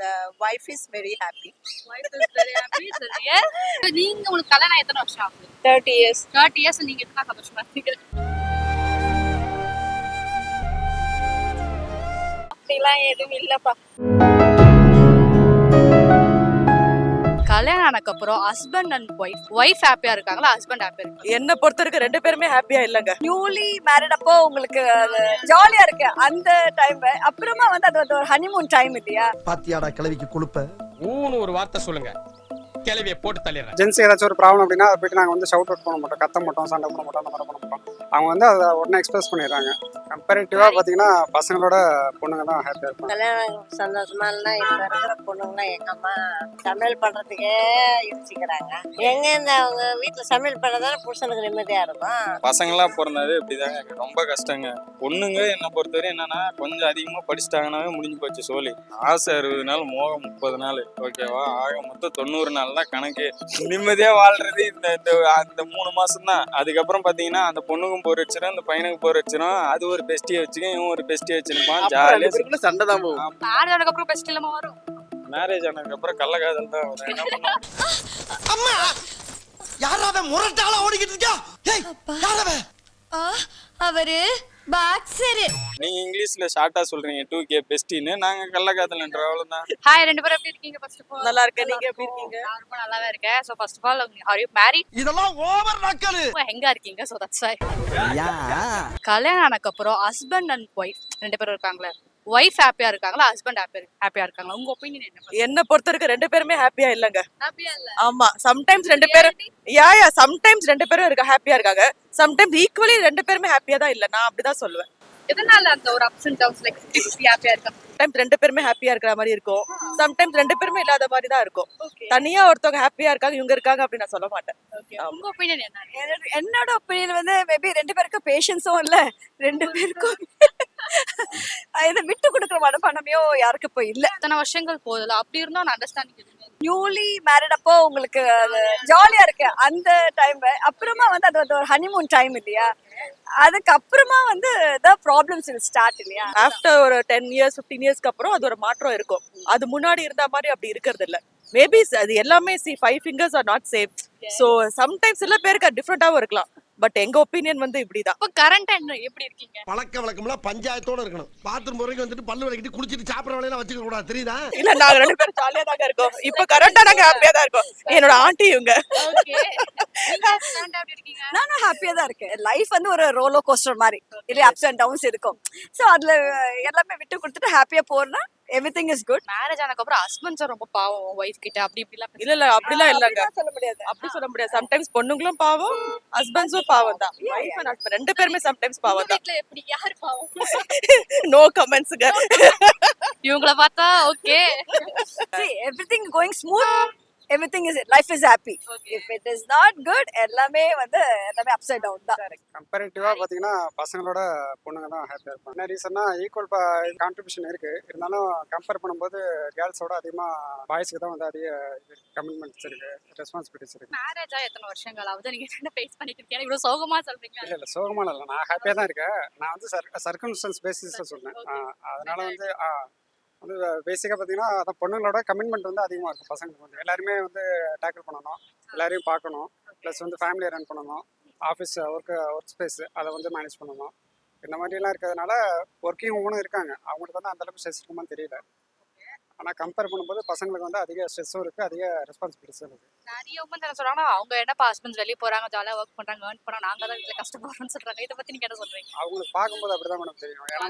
The wife is very happy. Wife is very happy. Yes. நீங்க உங்களுக்கு கல்யாணம் எத்தனை வருஷம் ஆகுது? 30 years. 30 years நீங்க எத்தனை சந்தோஷமா இருக்கீங்க? அப்படிலாம் எதுவும் இல்லப்பா. கல்யாணம் ஆனதுக்கு அப்புறம் ஹஸ்பண்ட் அண்ட் ஒய்ஃப் ஹாப்பியா இருக்காங்களா, ஹஸ்பண்ட் ஹாப்பியா இருக்காங்க? என்ன பொறுத்த வரைக்கும் ரெண்டு பேருமே ஹாப்பியா இல்லங்க. நியூலி மேரிட் அப்போ உங்களுக்கு ஜாலியா இருக்கு அந்த டைம். அப்புறமா வந்து அது ஒரு ஹனிமூன் டைம் இல்லையா? பாத்தியாடா கிளவிக்கு குளுப்ப ஊன்னு ஒரு வார்த்தை சொல்லுங்க, கிளவியை போட்டு தள்ளிடுறேன். ஜென்ஸ் ஏதாச்சும் ஒரு ப்ராப்ளம் அப்படின்னா அதை போயிட்டு நாங்கள் வந்து ஷவுட் அவுட் பண்ண மாட்டோம், கத்த மாட்டோம், சண்டை போட மாட்டோம், அந்த மாதிரி பண்ண மாட்டோம். அவங்க வந்து அதை உடனே எக்ஸ்பிரஸ் பண்ணிடுறாங்க. கம்பேரிட்டிவாக பார்த்தீங்கன்னா பசங்களோட பொண்ணுங்க தான் ஹாப்பியாக இருப்பாங்க. கல்யாணம் சந்தோஷமா இல்லைன்னா இப்போ இருக்கிற பொண்ணுங்களாம் எங்க அம்மா சமையல் பண்றதுக்கே யோசிக்கிறாங்க. எங்க இந்த அவங்க வீட்டுல சமையல் பண்ணதானே புருஷனுக்கு நிம்மதியா இருக்கும். பசங்களாம் பிறந்தாது இப்படிதாங்க, ரொம்ப கஷ்டங்க. பொண்ணுங்க என்னை பொறுத்தவரை என்னன்னா கொஞ்சம் அதிகமாக படிச்சுட்டாங்கன்னாவே முடிஞ்சு போச்சு சோழி. ஆசை 60 நாள், மோகம் 30 நாள், ஓகேவா? ஆக மொத்தம் 90 நாள் தான் கணக்கு. நிம்மதியா வாழ்றது இந்த 3 மாசம் தான். அதுக்கப்புறம் பாத்தீங்கன்னா அந்த பொண்ணுக்கும் போர் வச்சிடும், அந்த பையனுக்கு போர் வச்சிடும். அது ஒரு பெஸ்டியை வச்சுக்க, இவன் ஒரு பெஸ்டியை வச்சிருப்பான். ஜாலியா சண்டை தான் போகும். மேரேஜ் ஆனதுக்கு அப்புறம் பெஸ்ட் இல்லாம வரும். மேரேஜ் ஆனதுக்கு அப்புறம் கள்ளக்காதல் தான் வரும். என்ன பண்ணுவோம்? அம்மா யாராவே முரட்டாளா ஓடிக்கிட்டு இருக்கா? ஏய் யாராவே? அவரு பாக்ஸர். நீங்க இங்கிலீஷ்ல ஷார்ட்டா சொல்றீங்க 2K பெஸ்டின்னு, நாங்க கள்ளக்காதல்ன்ற அவ்வளவுதான். ஹாய், ரெண்டு பேரும் எப்படி இருக்கீங்க? ஃபர்ஸ்ட் ஆஃப் ஆல் நல்லா இருக்கேன். நீங்க எப்படி இருக்கீங்க? நான் ரொம்ப நல்லாவே இருக்கேன். So first of all are you married? இதெல்லாம் ஓவர் நக்கலு. எங்க இருக்கீங்க? So that's why. கல்யாணம் ஆனதுக்கு அப்புறம் ஹஸ்பண்ட் அண்ட் ஒய்ஃப் ரெண்டு பேரும் இருக்காங்களே, ஒய்ஃப் ஹாப்பியா இருக்காங்களா, ஹஸ்பண்ட் ஹாப்பியா இருக்காங்களா? உங்க ஒப்பீனியன் என்ன? என்ன பொறுத்த வரைக்கும் ரெண்டு பேருமே ஹாப்பியா இல்லங்க. ஹாப்பியா இல்ல. ஆமா, சம்டைம்ஸ் ரெண்டு பேரும் சம்டைம்ஸ் ரெண்டு பேரும் ஹாப்பியா இருக்காங்க. சம்டைம்ஸ் ஈக்குவலி ரெண்டு பேருமே ஹாப்பியா தான் இல்ல, நான் அப்படிதான் சொல்லுவேன். எதனால அந்த ஒரு அப்ஸ் அண்ட் டவுன்ஸ் லைக் 50-50 ஹாப்பியா இருக்காங்க? சம்டைம்ஸ் ரெண்டு பேருமே ஹாப்பியா இருக்கிற மாதிரி இருக்கும், சம்டைம்ஸ் ரெண்டு பேருமே இல்லாத மாதிரி தான் இருக்கும். தனியா ஒருத்தவங்க ஹாப்பியா இருக்காங்க, இவங்க இருக்காங்க அப்படி நான் சொல்ல மாட்டேன். உங்க ஒப்பீனியன் என்ன? என்னோட ஒப்பீனியன் வந்து மேபி ரெண்டு பேருக்கும் பேஷன்ஸும் இல்ல, ரெண்டு பேருக்கும் இதை விட்டு கொடுக்குற மனப்பான்மையோ யாருக்கு இப்போ இல்ல. இத்தனை வருஷங்கள் போகுதுல, அப்படி இருந்தா நான் அண்டர்ஸ்டாண்டிங் நியூலி மேரிட் அப்போ உங்களுக்கு ஜாலியா இருக்கு அந்த டைம். அப்புறமா வந்து அது ஒரு ஹனிமூன் டைம் இல்லையா? அதுக்கப்புறமா வந்து ப்ராப்ளம்ஸ் வில் ஸ்டார்ட் இல்லையா? ஆஃப்டர் ஒரு 10 years 15 yearsக்கு அப்புறம் அது ஒரு மாற்றம் இருக்கும். அது முன்னாடி இருந்த மாதிரி அப்படி இருக்கிறது இல்ல. மேபி அது எல்லாமே 5 fingers are not same. So sometimes சில பேருக்கு டிஃபரெண்டாவும் இருக்கலாம். பட் எங்க ஒப்பீனியன் வந்து இப்படிதான். இப்ப கரண்ட் என்ன எப்படி இருக்கீங்க? பழக்க வழக்கம்லாம் பஞ்சாயத்தோட இருக்கணும். பாத்ரூம் வரைக்கும் வந்துட்டு பல்லு விளக்கிட்டு குளிச்சிட்டு சாப்பிடுற வேலையெல்லாம் வச்சுக்க கூடாது, தெரியுதா? இல்ல, நாங்க ரெண்டு பேரும் ஜாலியா தாங்க இருக்கோம். இப்ப கரெக்டா நாங்க ஹாப்பியா தான் இருக்கோம். என்னோட ஆண்டி இவங்க. ஓகே. நீங்க கரண்ட் எப்படி இருக்கீங்க? நானும் ஹாப்பியா தான் இருக்கேன். லைஃப் வந்து ஒரு ரோலர் கோஸ்டர் மாதிரி இல்ல, அப்ஸ் அண்ட் டவுன்ஸ் இருக்கும். சோ அதுல எல்லாமே விட்டு கொடுத்துட்டு ஹாப்பியா போறனா everything is good. மேரேஜ் ஆனதுக்கு அப்புறம் ஹஸ்பண்ட் சார் ரொம்ப பாவம் ஒய்ஃப் கிட்ட அப்படி இப்படிலாம் இல்ல அப்படிலாம் இல்லங்க. சொல்ல முடியாது, அப்படி சொல்ல முடியாது. சம்டைம்ஸ் பொண்ணுங்களும் பாவம், ஹஸ்பண்ட்ஸும் பாவம் தான். வைஃப் அண்ட் ஹஸ்பண்ட் ரெண்டு பேருமே சம்டைம்ஸ் பாவம் தான். வீட்ல எப்படி யார் பாவம்? நோ கமெண்ட்ஸ்ங்க. இவங்கள பார்த்தா okay. See, everything going smooth, everything is life is happy. If it is not good, எல்லாமே upside down தான். கம்பேரிட்டிவாக பார்த்தீங்கன்னா பசங்களோட பொண்ணுங்க தான் ஹாப்பியாக இருப்பாங்க. என்ன ரீசன்னா ஈக்குவல் கான்ட்ரிபியூஷன் இருக்குது. இருந்தாலும் கம்பேர் பண்ணும்போது கேர்ள்ஸோட அதிகமாக பாய்ஸ்க்கு தான் வந்து அதிக கமிட்மெண்ட்ஸ் இருக்குது, ரெஸ்பான்சிபிலிட்டிஸ் இருக்குது. மேரேஜ் எத்தனை வருஷங்கள் ஆகுது? நீங்க என்ன ஃபேஸ் பண்ணிட்டு இருக்கீங்க? இவ்வளவு சோகமா சொல்றீங்க. இல்லை சோகமான இல்லை, நான் ஹாப்பியாக தான் இருக்கேன். நான் வந்து சர்க்கம்ஸ்டன்ஸ் பேசிஸில் சொன்னேன். அதனால வந்து வந்து பேசிக்காக பார்த்தீங்கன்னா அதான் பொண்ணுங்களோட கமிட்மெண்ட் வந்து அதிகமாக இருக்கும். பசங்களுக்கு வந்து எல்லாருமே வந்து டேக்கிள் பண்ணணும், எல்லாரையும் பார்க்கணும், ப்ளஸ் வந்து ஃபேமிலியை ரன் பண்ணணும், ஆஃபீஸ் ஒர்க் ஸ்பேஸ் அதை வந்து மேனேஜ் பண்ணணும். இந்த மாதிரிலாம் இருக்கிறதுனால ஒர்க்கிங் உமனும் இருக்காங்க. அவங்களுக்கு வந்து அந்தளவுக்கு ஸ்ட்ரெஸ் இருக்குமான்னு தெரியல. ஆனால் கம்பேர் பண்ணும்போது பசங்களுக்கு வந்து அதிக ஸ்ட்ரெஸ்ஸும் இருக்குது, அதிக ரெஸ்பான்சிபிலிட்டிஸும் இருக்குது. நிறைய உமன் என்ன சொல்றாங்கன்னா, அவங்க என்னப்பா ஹஸ்பண்ட்ஸ் வெளியே போறாங்க, ஜாலியாக ஒர்க் பண்றாங்க, ஏர்ன் பண்ணா, நாங்க தான் வீட்டில் கஷ்டப்படுறோம்னு சொல்றாங்க. இதை பத்தி நீங்க என்ன சொல்றீங்க? அவங்களுக்கு பார்க்கும்போது அப்படி தான் மேடம் தெரியும். ஏன்னா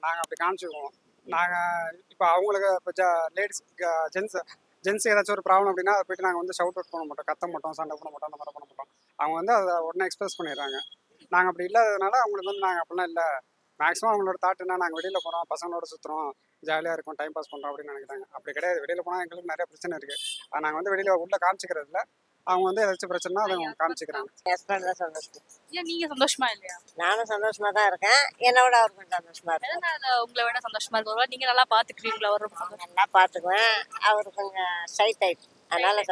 நாங்கள் அப்படி காமிச்சிக்குவோம். நாங்கள் இப்போ அவங்களுக்கு இப்போ லேடிஸ் ஜென்ஸ் ஏதாச்சும் ஒரு ப்ராப்ளம் அப்படின்னா அதை போய்ட்டு நாங்கள் வந்து ஷவுட் அவுட் பண்ண மாட்டோம், கத்த மாட்டோம், சண்டை போட மாட்டோம், அந்த மாதிரி பண்ண மாட்டோம். அவங்க வந்து அதை உடனே எக்ஸ்பிரஸ் பண்ணிடுறாங்க. நாங்கள் அப்படி இல்லாததுனால அவங்களுக்கு வந்து நாங்கள் அப்படிலாம் இல்லை. மேக்ஸிமம் அவங்களோட தாட் என்ன, நாங்கள் வெளியில் போகிறோம், பசங்களோட சுற்றுறோம், ஜாலியாக இருக்கும், டைம் பாஸ் பண்ணுறோம் அப்படின்னு நினைக்கிறாங்க. அப்படி கிடையாது. வெளியில் போனால் எங்களுக்கு நிறைய பிரச்சனை இருக்குது. அதை நாங்கள் வந்து வெளியில் உள்ளே காமிச்சிக்கிறது இல்லை. அவங்க வந்து ஏதாச்சும் பிரச்சனைனா அதை அவங்க காமிச்சிக்கிறாங்க. ஹஸ்பண்ட் தான் சந்தோஷம். ஏன் நீங்க சந்தோஷமா இல்லையா? நானும் சந்தோஷமா தான் இருக்கேன். என்னோட அவர் கொஞ்சம் சந்தோஷமா இருக்கேன். உங்களை விட சந்தோஷமா இருக்கும். நீங்க நல்லா பாத்துக்கிறீங்களா? நல்லா பார்த்துக்குவேன். அவர் கொஞ்சம் ஷை டைப், அதனால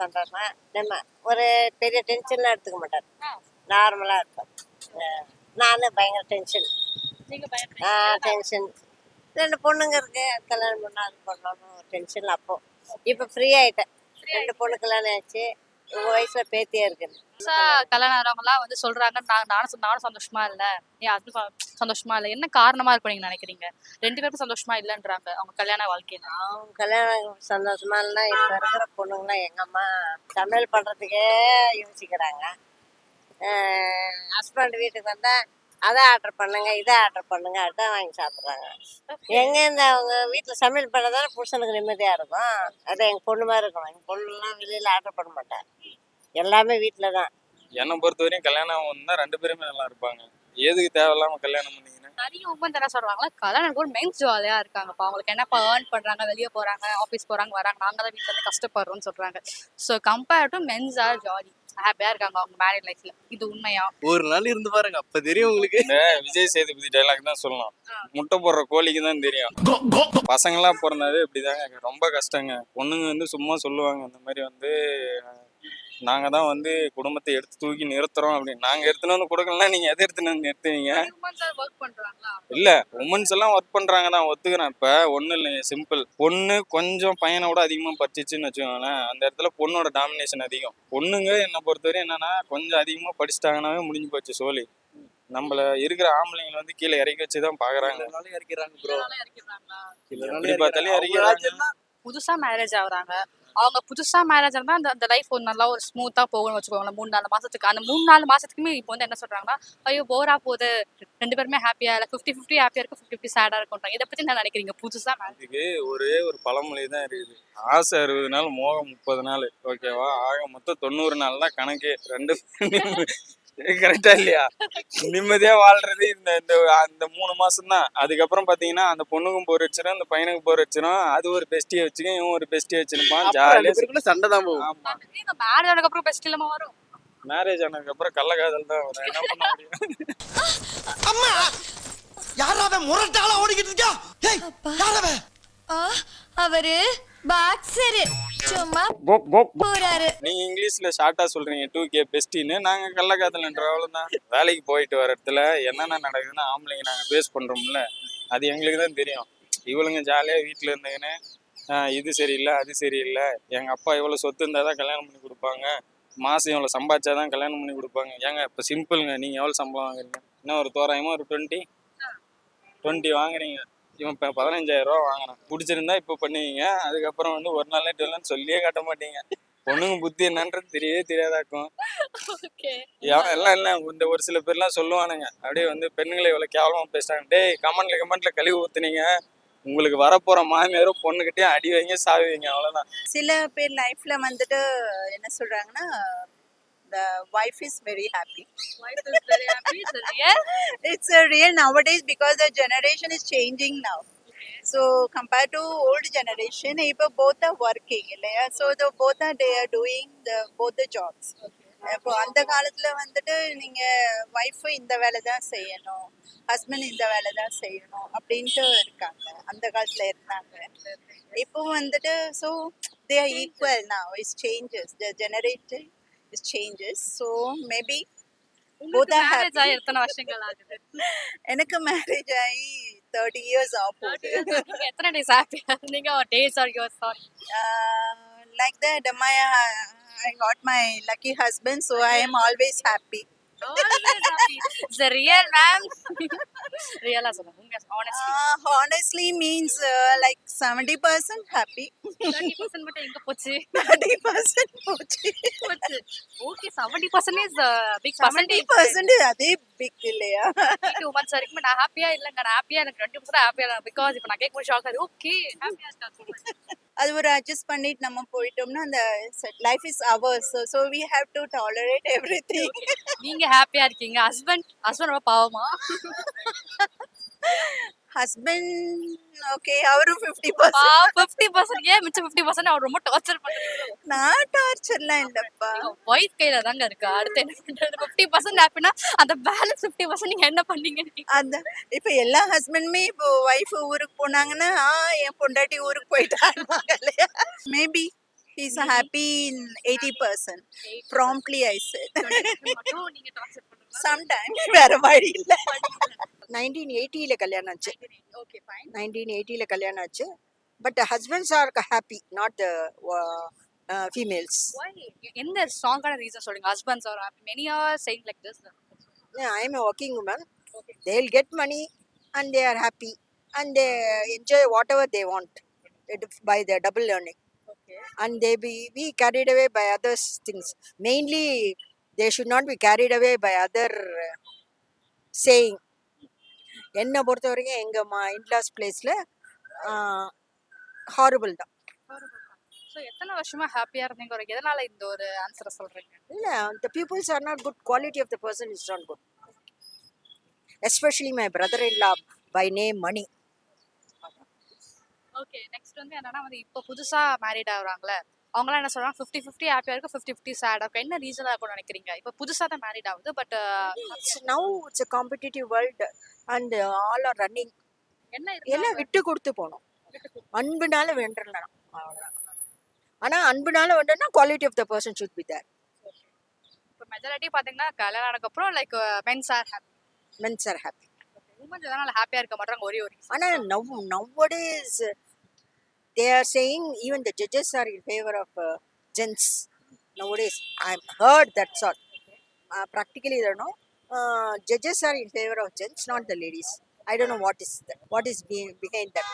சந்தோஷமா. நம்ம ஒரு பெரிய டென்ஷன்லாம் எடுத்துக்க மாட்டார், நார்மலாக இருப்பார். நானும் பயங்கர டென்ஷன். நீங்க டென்ஷன் 2 பொண்ணுங்க இருக்கு, கல்யாணம் பண்ணா அது பண்ணணும் ஒரு டென்ஷன்ல அப்போ. இப்போ ஃப்ரீ ஆயிட்டேன். 2 பொண்ணு கல்யாணம் ஆச்சு. உங்க வயசுல பேத்தியா இருக்குது. புதுசா கல்யாணம் ஆனவங்கலாம் வந்து சொல்றாங்க நானும் சந்தோஷமா இல்ல, என் ஹஸ்பண்ட் சந்தோஷமா இல்ல. என்ன காரணமா இருக்கும் நீங்க நினைக்கிறீங்க? 2 பேரும் சந்தோஷமா இல்லன்றாங்க அவங்க கல்யாண வாழ்க்கையில. அவங்க கல்யாணம் சந்தோஷமா இல்லைன்னா இப்ப இருக்கிற பொண்ணுங்களாம் எங்க அம்மா சமையல் பண்றதுக்கே யோசிக்கிறாங்க. ஹஸ்பண்ட் வீட்டுக்கு வந்தா அதை ஆர்டர் பண்ணுங்க, இதை ஆர்டர் பண்ணுங்க, அதான் வாங்கி சாப்பிட்றாங்க. எங்கேருந்து அவங்க வீட்டில் சமையல் பண்ணதானே புருஷனுக்கு நிம்மதியாக இருக்கும். அதை எங்கள் பொண்ணு மாதிரி இருக்கணும். எங்கள் பொண்ணுலாம் வெளியில் ஆர்டர் பண்ண மாட்டேன், எல்லாமே வீட்டில் தான். என்னை பொறுத்த வரையும் கல்யாணம் வந்தா 2 பேருமே நல்லா இருப்பாங்க. எதுக்கு தேவையில்லாம கல்யாணம் பண்ணீங்கன்னா நிறைய உமன் என்ன சொல்றாங்களா, கல்யாணம் கூட மென்ஸ் ஜாலியா இருக்காங்கப்பா, அவங்களுக்கு என்னப்பா ஏர்ன் பண்றாங்க, வெளியே போறாங்க, ஆஃபீஸ் போறாங்க, வராங்க, நாங்க தான் வீட்டுல இருந்து கஷ்டப்படுறோம்னு சொல்றாங்க. So compare to mens are jolly, ஹாப்பியா இருக்காங்க அவங்க மேரிட் லைஃப்ல. இது உண்மையா? ஒரு நாள் இருந்து பாருங்க, அப்ப தெரியும் உங்களுக்கு. இந்த விஜய் சேதுபதி டைலாக் தான் சொல்லலாம். முட்டை போடுற கோழிக்கு தான் தெரியும். பசங்களாம் பிறந்தாவே இப்படிதாங்க, ரொம்ப கஷ்டங்க. பொண்ணுங்க வந்து சும்மா சொல்லுவாங்க இந்த மாதிரி வந்து நாங்க தான் வந்து குடும்பத்தை எடுத்து தூக்கி நிறுத்துறோம் அப்படின்னு. நாங்க எடுத்துன்னு வந்து கொடுக்கலாம், நீங்க எதை எடுத்துன்னு வந்து நிறுத்துவீங்க? ஒர்க் பண்றாங்களா? இல்ல, உமன்ஸ் எல்லாம் ஒர்க் பண்றாங்க தான், ஒத்துக்கிறேன். இப்ப ஒண்ணு இல்லைங்க, சிம்பிள். பொண்ணு கொஞ்சம் பையனை விட அதிகமா படிச்சிச்சுன்னு வச்சுக்கோங்களேன், அந்த இடத்துல பொண்ணோட டாமினேஷன் அதிகம். பொண்ணுங்க என்னை பொறுத்தவரை என்னன்னா கொஞ்சம் அதிகமா படிச்சுட்டாங்கன்னாவே முடிஞ்சு போச்சு சோலி. நம்மள இருக்கிற ஆம்பளைங்களை வந்து கீழே இறக்கி வச்சுதான் பாக்குறாங்க. இறக்கிறாங்க ப்ரோ, எப்படி பார்த்தாலும் இறக்கிறாங்க. புதுசா மேரேஜ் ஆகுறாங்க, அவங்க புதுசா மேரேஜ் இருந்தா அந்த லைஃப் ஒரு நல்லா ஒரு ஸ்மூத்தா போகும்னு வச்சுக்கோங்களேன். 3-4 மாசத்துக்கு. அந்த 3-4 மாசத்துக்குமே இப்போ வந்து என்ன சொல்றாங்கன்னா, ஐயோ போரா போகுது, 2 பேருமே ஹாப்பியா இல்ல, 50-50 ஹாப்பியா இருக்கும், 50-50 சேடா இருக்கும். இதை பத்தி என்ன நினைக்கிறீங்க? புதுசா இதுக்கு ஒரே ஒரு பழமொழி தான் இருக்குது, ஆசை 60 நாள் மோகம் 30 நாள். ஓகேவா? ஆக மொத்தம் 90 நாள் தான் கணக்கு. 2 கரெக்டா இல்லையா? நிம்மதியா வாழ்றது அந்த 3 மாசம் தான். அதுக்கப்புறம் பாத்தீங்கன்னா அந்த பொண்ணுக்கும் போர் வச்சிடும், அந்த பையனுக்கு போர் வச்சிடும். அது ஒரு பெஸ்டியை வச்சுக்க, இவன் ஒரு பெஸ்டியை வச்சிருப்பான். ஜாலியா சண்டை தான் போகும். ஆமா, மேரேஜ் ஆனதுக்கு அப்புறம் பெஸ்ட் இல்லாம வரும். மேரேஜ் ஆனதுக்கு அப்புறம் கள்ளக்காதல் தான் வரும். என்ன பண்ண முடியும்? அம்மா யாராவே முரட்டால ஓடிக்கிட்டு இருக்கா? ஏய் யாராவே? அவரு பாக்ஸரு சும்மா போறாரு. நீங்க இங்கிலீஷ்ல ஷார்ட்டா சொல்றீங்க 2K பெஸ்டின்னு, நாங்க கள்ளக்காதல்ன்ற அவ்வளவுதான். வேலைக்கு போயிட்டு வர இடத்துல என்னென்ன நடக்குதுன்னு ஆம்பளைங்க நாங்க ஃபேஸ் பண்றோம்ல, அது எங்களுக்கு தான் தெரியும். இவளுங்க ஜாலியா வீட்டுல இருந்ததுன்னு இது சரியில்லை, அது சரியில்லை, எங்க அப்பா இவ்வளவு சொத்து இருந்தா தான் கல்யாணம் பண்ணி கொடுப்பாங்க, மாசம் இவ்வளவு சம்பாதிச்சாதான் கல்யாணம் பண்ணி கொடுப்பாங்க. ஏங்க இப்ப சிம்பிளுங்க, நீங்க எவ்வளவு சம்பளம் வாங்குறீங்க? இன்னும் ஒரு தோராயமா ஒரு 20 வாங்குறீங்க. இவன் இப்போ 15,000 ரூபா வாங்கினான். பிடிச்சிருந்தா இப்போ பண்ணுவீங்க, அதுக்கப்புறம் வந்து ஒரு நாள் இல்லைன்னு சொல்லியே காட்ட மாட்டீங்க. பொண்ணுங்க புத்தி என்னன்றது தெரியவே தெரியாதாக்கும். எல்லாம் இல்லை, இந்த ஒரு சில பேர்லாம் சொல்லுவானுங்க அப்படியே வந்து பெண்களை இவ்வளவு கேவலமா பேசுறாங்க. டேய் கமெண்ட்ல கழுவி ஊத்துனீங்க, உங்களுக்கு வரப்போற மாமியாரும் பொண்ணுகிட்டயும் அடி வைங்க, சாவிங்க, அவ்வளவுதான். சில பேர் லைஃப்ல வந்துட்டு என்ன சொல்றாங்கன்னா, the wife is very happy. Wife is very happy. It's a real. It's a real nowadays because the generation is changing now. So compared to old generation, இப்போ both are working இல்லையா? So the both are they are doing both the jobs. இப்போ அந்த காலத்துல வந்துட்டு நீங்க wife இந்த வேலை தான் செய்யணும், ஹஸ்பண்ட் இந்த வேலை தான் செய்யணும் அப்படின்ட்டு இருக்காங்க. அந்த காலத்துல இருந்தாங்க. இப்போ வந்துட்டு so they are equal now. It changes. The generation is changes. So maybe both are marriage happy. ஆகி எத்தனை வருஷங்கள் ஆகுது? எனக்கு மேரேஜ் ஆகி 30 years ஆகுது. நீங்க எத்தனை டேஸ் ஹாப்பியா இருந்தீங்க? ஒரு days are your sorry? Like that, I got my lucky husband, so I am always happy. It's a real man. ரியலா சொல்லுங்க, உண்மையா honestly. Honestly means like 70% happy. 30% மட்டும் எங்க போச்சு? 30% போச்சு. Okay, 70% is a big percentage. 70% அதே பிக் இல்லையா? 2 months வரைக்கும் நான் ஹாப்பியா இல்லங்க, நான் ஹாப்பியா, எனக்கு 20% ஹாப்பியா இல்ல. பிகாஸ் இப்போ நான் கேட்கும்போது ஷாக் ஆகுது. ஓகே, ஹாப்பியா இருக்கா? அது ஒரு அட்ஜஸ்ட் பண்ணிட்டு நம்ம போயிட்டோம்னா அந்த life is ours. So we have to tolerate everything. நீங்க ஹாப்பியா இருக்கீங்க, ஹஸ்பண்ட் ரொம்ப பாவமா? ஹஸ்பண்ட் ஓகே, அவரு 50%. 50% ஏன் மிச்சம் 50% அவர் ரொம்ப டார்ச்சர் பண்றீங்க? நான் டார்ச்சர்லாம் இல்லப்பா. ஒய்ஃப் கையில தாங்க இருக்கு. அடுத்து என்ன பண்றது? 50% ஹாப்பினா அந்த பேலன்ஸ் 50% நீங்க என்ன பண்ணீங்க? அந்த இப்ப எல்லா ஹஸ்பண்டுமே இப்போ ஒய்ஃப் ஊருக்கு போனாங்கன்னா என் பொண்டாட்டி ஊருக்கு போயிட்டாங்க இல்லையா? Maybe he's happy in 80%. Promptly I said. மட்டும் நீங்க டார்ச்சர் பண்றீங்க. சம்டைம் வேற வழி இல்லை. 1980 கல்யாணம் ஆச்சு. ஓகே ஃபைன் 1980 கல்யாணம் ஆச்சு. But husbands are happy, not the females. எந்த ஸ்ட்ராங்கான ரீசன் சொல்லுங்க husbands are many are saying like this I am a working woman. They will get money and they are happy and they enjoy whatever they want by their double earning. Okay And they be carried away by other things. Mainly, they should not be carried away by other saying. என்னை பொறுத்த வரைக்கும் எங்கள் in-laws பிளேஸில் horrible தான். So எத்தனை வருஷமா ஹாப்பியா இருந்தீங்க ஒரு எதனால இந்த ஒரு ஆன்சரை சொல்றீங்க இல்லை, the pupils are not good. Quality of the person is not good. Especially my brother-in-law by name Mani. Okay next வந்து என்னன்னா வந்து இப்போ புதுசா மேரிட் ஆகுறாங்களே அவங்களாம் என்ன சொல்றாங்க 50-50 ஹாப்பியா இருக்கு 50-50 சேடா இருக்கும். என்ன ரீசனா இருக்கும்னு நினைக்கிறீங்க? இப்போ புதுசா தான் மேரிட் ஆகுது but Now it's a competitive world and all are running. என்ன எல்லாம் விட்டு கொடுத்து போகணும். அன்புனால வென்றலாம் அவ்வளோதான். ஆனால் அன்புனால வென்றனா quality of the person should be there. இப்போ மெஜாரிட்டி பாத்தீங்கன்னா கல்யாணம் ஆனதுக்கப்புறம் like mens are happy, mens are happy. Womens எதனால ஹாப்பியா இருக்க மாட்டாங்க ஒரே ஒரு ஆனால் nowadays they are saying even the judges are in favor of gents nowadays. I've heard that's all. Practically I don't know. Judges are in favor of gents, not the ladies. I don't know what is that. What is behind that.